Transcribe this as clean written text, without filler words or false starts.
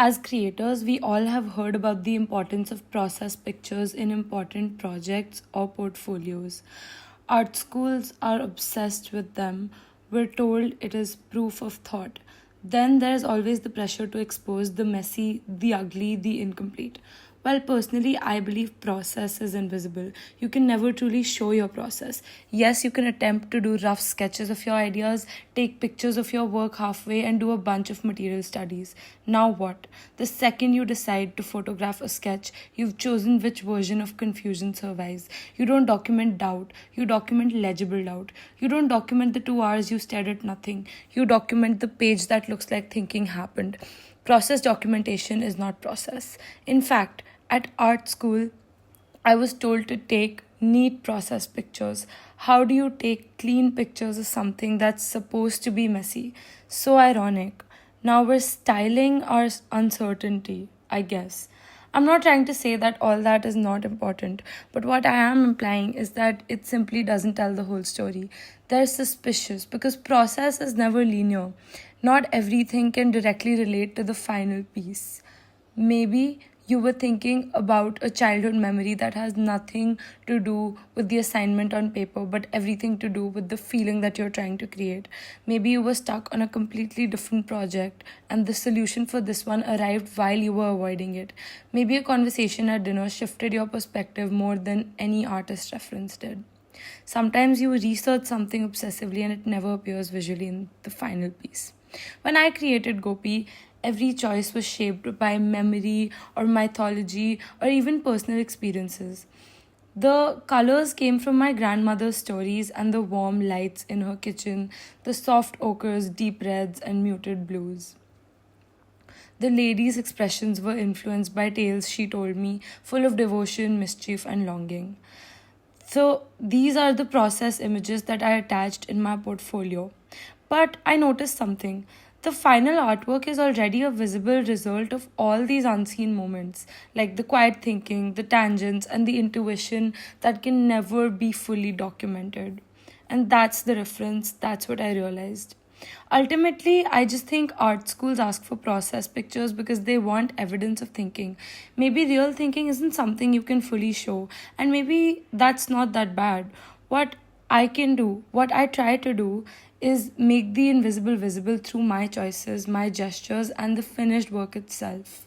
As creators, we all have heard about the importance of process pictures in important projects or portfolios. Art schools are obsessed with them. We're told it is proof of thought. Then there's always the pressure to expose the messy, the ugly, the incomplete. Well, personally, I believe process is invisible. You can never truly show your process. Yes, you can attempt to do rough sketches of your ideas, take pictures of your work halfway, and do a bunch of material studies. Now what? The second you decide to photograph a sketch, you've chosen which version of confusion survives. You don't document doubt, you document legible doubt. You don't document the 2 hours you stared at nothing, you document the page that looks like thinking happened. Process documentation is not process. In fact, at art school, I was told to take neat process pictures. How do you take clean pictures of something that's supposed to be messy? So ironic. Now we're styling our uncertainty, I guess. I'm not trying to say that all that is not important, but what I am implying is that it simply doesn't tell the whole story. They're suspicious because process is never linear. Not everything can directly relate to the final piece. Maybe you were thinking about a childhood memory that has nothing to do with the assignment on paper, but everything to do with the feeling that you're trying to create. Maybe you were stuck on a completely different project, and the solution for this one arrived while you were avoiding it. Maybe a conversation at dinner shifted your perspective more than any artist reference did. Sometimes you research something obsessively and it never appears visually in the final piece. When I created Gopi, every choice was shaped by memory or mythology or even personal experiences. The colors came from my grandmother's stories and the warm lights in her kitchen, the soft ochres, deep reds, and muted blues. The lady's expressions were influenced by tales she told me, full of devotion, mischief, and longing. So these are the process images that I attached in my portfolio. But I noticed something. The final artwork is already a visible result of all these unseen moments, like the quiet thinking, the tangents, and the intuition that can never be fully documented. And that's the reference, that's what I realized. Ultimately, I just think art schools ask for process pictures because they want evidence of thinking. Maybe real thinking isn't something you can fully show, and maybe that's not that bad. What I can do, what I try to do, is make the invisible visible through my choices, my gestures, and the finished work itself.